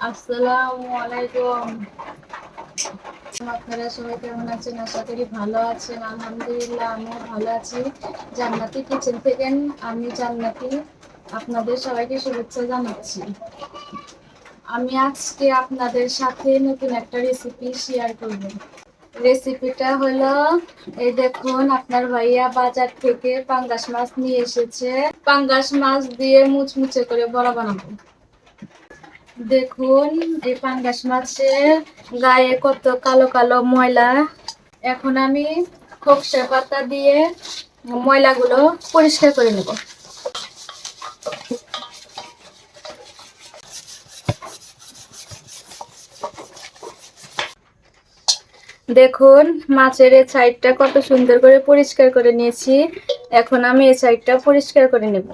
আসসালামু আলাইকুম। আপনারা সবাই কেমন আছেন? আশা করি ভালো আছেন। আলহামদুলিল্লাহ আমিও ভালো আছি। জান্নাতি কিচেন থেকে আমি জান্নাতি আপনাদের সবাইকে শুভেচ্ছা জানাচ্ছি। আমি আজকে আপনাদের সাথে নতুন একটা রেসিপি শেয়ার করব। রেসিপিটা হলো, এই দেখুন আপনার ভাইয়া বাজার থেকে পাঙ্গাস মাছ নিয়ে এসেছে। পাঙ্গাস মাছ দিয়ে মুচমুচে করে বড়া বানাবো। দেখুন এই পাঙ্গাস মাছের গায়ে কত কালো কালো ময়লা। এখন আমি খোকসা পাতা দিয়ে ময়লাগুলো পরিষ্কার করে নেব। দেখুন মাছের এই সাইডটা কত সুন্দর করে পরিষ্কার করে নিয়েছি। এখন আমি এই সাইডটা পরিষ্কার করে নেব।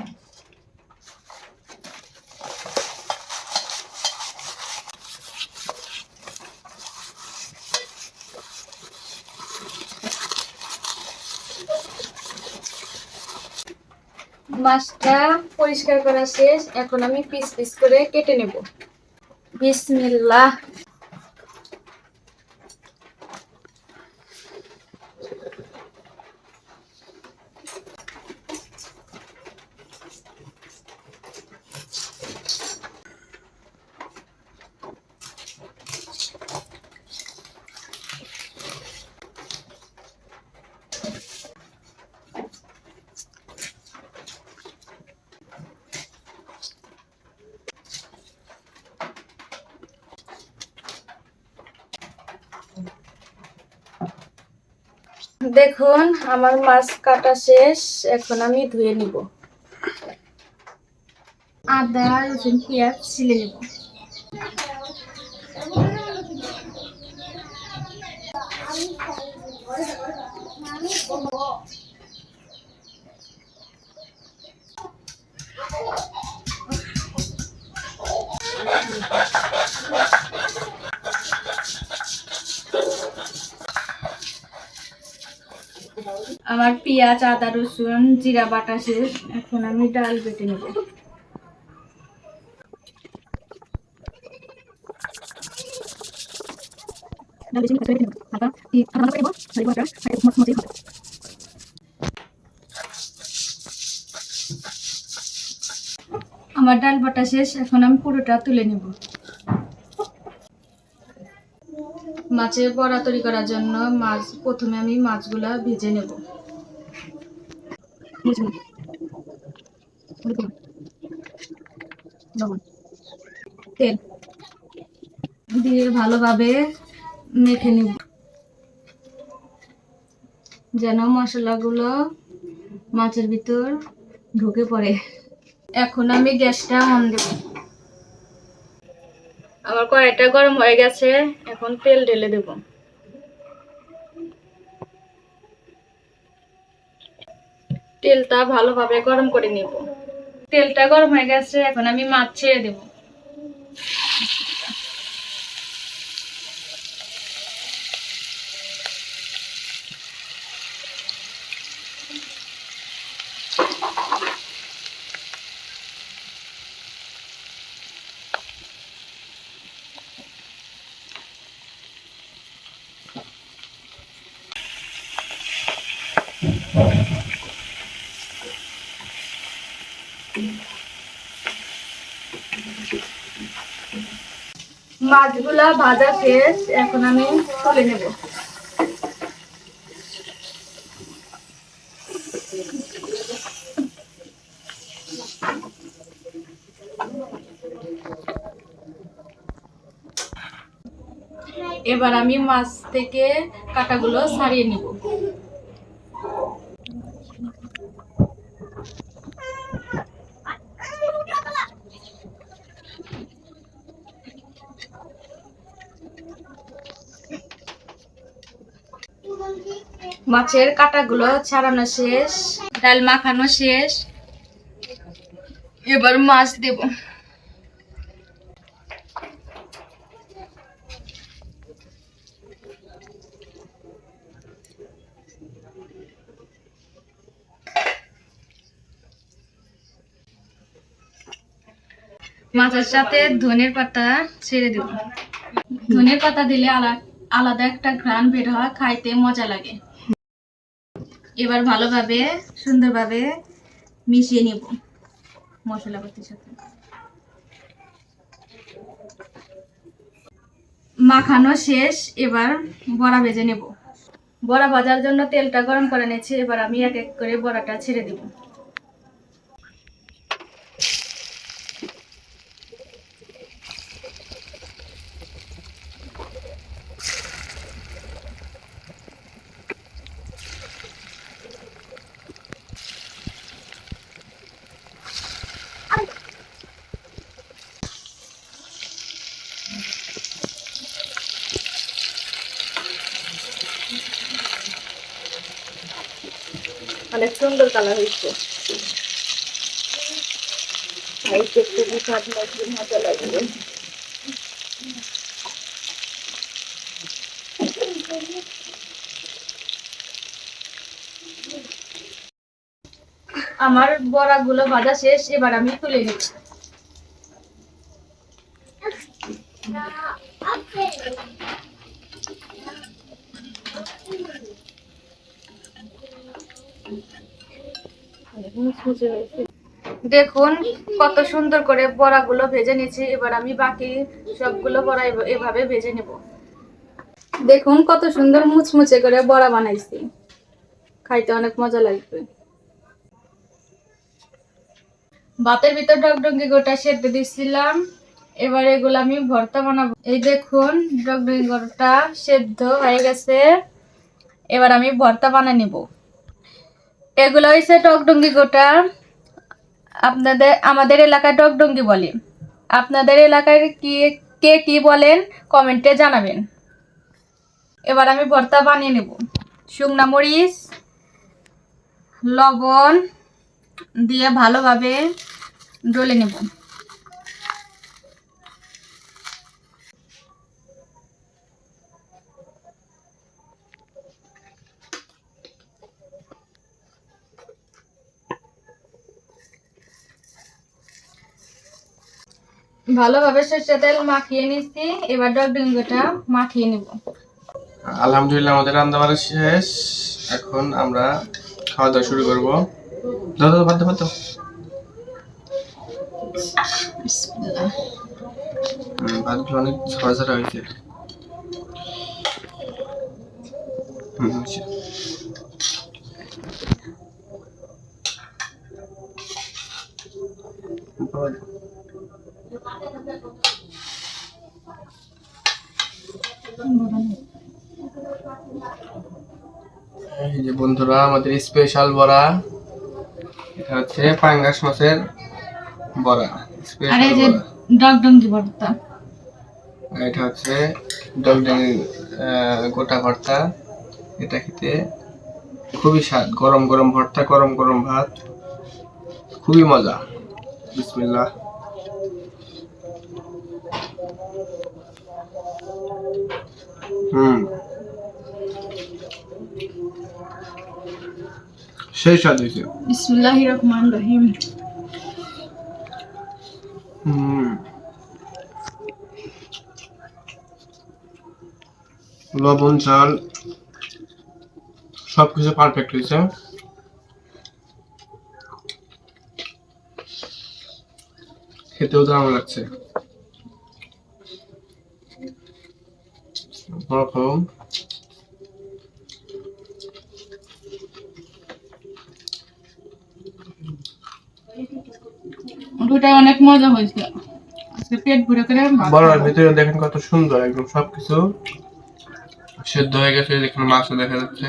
মাছটা পরিষ্কার করা শেষ। এখন আমি পিস পিস করে কেটে নেব। বিসমিল্লাহ। দেখুন আমার মাছ কাটা শেষ। এখন আমি ধুয়ে নিব। আদা রসুন পেঁয়াজ ছিলে নেব। আমার পেঁয়াজ আদা রসুন জিরা বাটা শেষ। এখন আমি ডাল বেটে নেব। আমার ডাল বাটা শেষ। এখন আমি পুরোটা তুলে নেব। মাছের বড়া তৈরি করার জন্য প্রথমে আমি মাছগুলা ভেজে নেব। তেল দিয়ে ভালোভাবে মেখে নেব যেন মশলাগুলো মাছের ভিতর ঢুকে পড়ে। এখন আমি গ্যাসটা অন দেব। আমার কড়াইটা গরম হয়ে গেছে। এখন তেল ঢেলে দেব। তেলটা ভালোভাবে গরম করে নেব। তেলটা গরম হয়ে গেছে। এখন আমি মাছ ছেড়ে দেব। মাছগুলা ভাজা শেষ। এখন আমি তুলে নেব। এবার আমি মাছ থেকে কাঁটাগুলো ছাড়িয়ে নেব। মাছের কাঁটাগুলো ছাড়ানো শেষ। ডাল মাখানো শেষ। এবার মাছ দেব। মাছের সাথে ধনের পাতা ছেড়ে দেব। ধনের পাতা দিলে আলাদা একটা ঘ্রাণ বের হয়, খাইতে মজা লাগে। এবার ভালোভাবে সুন্দরভাবে মিশিয়ে নিব মশলাপাতির সাথে। মাখানো শেষ, এবার বড়া ভেজে নেব। বড়া ভাজার জন্য তেলটা গরম করে নিয়েছি, এবার আমি এক এক করে বড়াটা ছেড়ে দিব। অনেক সুন্দর কালার হয়েছে, মজা লাগবে। আমার বড়াগুলো ভাজা শেষ, এবার আমি তুলে নিচ্ছি। দেখুন কত সুন্দর করে বড়াগুলো ভেজে নিয়েছি, এবার আমি বাকি সবগুলো বড়া এভাবে ভেজে নেব। দেখুন কত সুন্দর মুচমুচে করে বড়া বানাইছি, খাইতে অনেক মজা লাগবে। ভাতের ভিতর ডগডগে গোটা সেদ্ধ দিছিলাম, এবার এগুলো আমি ভর্তা বানাবো। এই দেখুন ডগডগে গোটা সেদ্ধ হয়ে গেছে, এবার আমি ভর্তা বানিয়ে নিব। এগুলো হয়েছে ডগডগে গোটা, আমাদের এলাকায় ডগডঙ্গি বলে। আপনাদের এলাকায় কে কি বলেন কমেন্টে জানাবেন। এবার আমি ভর্তা বানিয়ে নেব। শুকনা মরিচ, লবণ দিয়ে ভালোভাবে ডলে নেব। ভালোভাবে সরষের তেল মাখিয়ে নিচ্ছি, এবার ডগডঙ্গিটা মাখিয়ে নেব। আলহামদুলিল্লাহ আমাদের রান্না বান্না শেষ, এখন আমরা খাওয়া দাওয়া শুরু করবো। দাও ভাত দাও। ভাতগুলো অনেক ঝরা ঝরা হয়েছে। এই যে বন্ধুরা আমাদের স্পেশাল বড়া, এটা হচ্ছে পাঙ্গাস মাছের বড়া, আর এই যে ডগডঙ্গি ভর্তা, এটা হচ্ছে ডগডঙ্গি গোটা ভর্তা। এটা খেতে খুবই স্বাদ, গরম গরম ভর্তা, গরম গরম ভাত, খুবই মজা। বিসমিল্লাহ। সেই স্বাদ হয়েছে। বিসমিল্লাহির রহমানির রহিম। লবণ ঝাল সবকিছু পারফেক্ট হয়েছে। খেতেও দারুণ লাগছে। দুটাই অনেক মজা হয়েছে, আজকে পেট ভরে করে। বড়ার ভিতরে দেখেন কত সুন্দর, একদম সবকিছু সেদ্ধ হয়ে গেছে। দেখুন মাছও দেখা যাচ্ছে।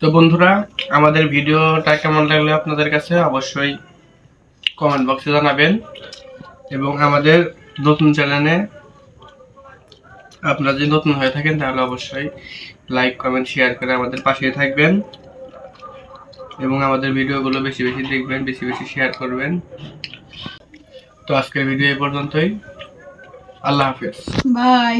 তো বন্ধুরা আমাদের ভিডিওটা কেমন লাগলো আপনাদের কাছে অবশ্যই কমেন্ট বক্সে জানাবেন এবং আমাদের নতুন চ্যানেলে আপনারা যদি নতুন হয়ে থাকেন তাহলে অবশ্যই লাইক কমেন্ট শেয়ার করে আমাদের পাশে থাকবেন এবং আমাদের ভিডিওগুলো বেশি বেশি দেখবেন, বেশি বেশি শেয়ার করবেন। তো আজকের ভিডিও এই পর্যন্তই। আল্লাহ হাফেজ। বাই।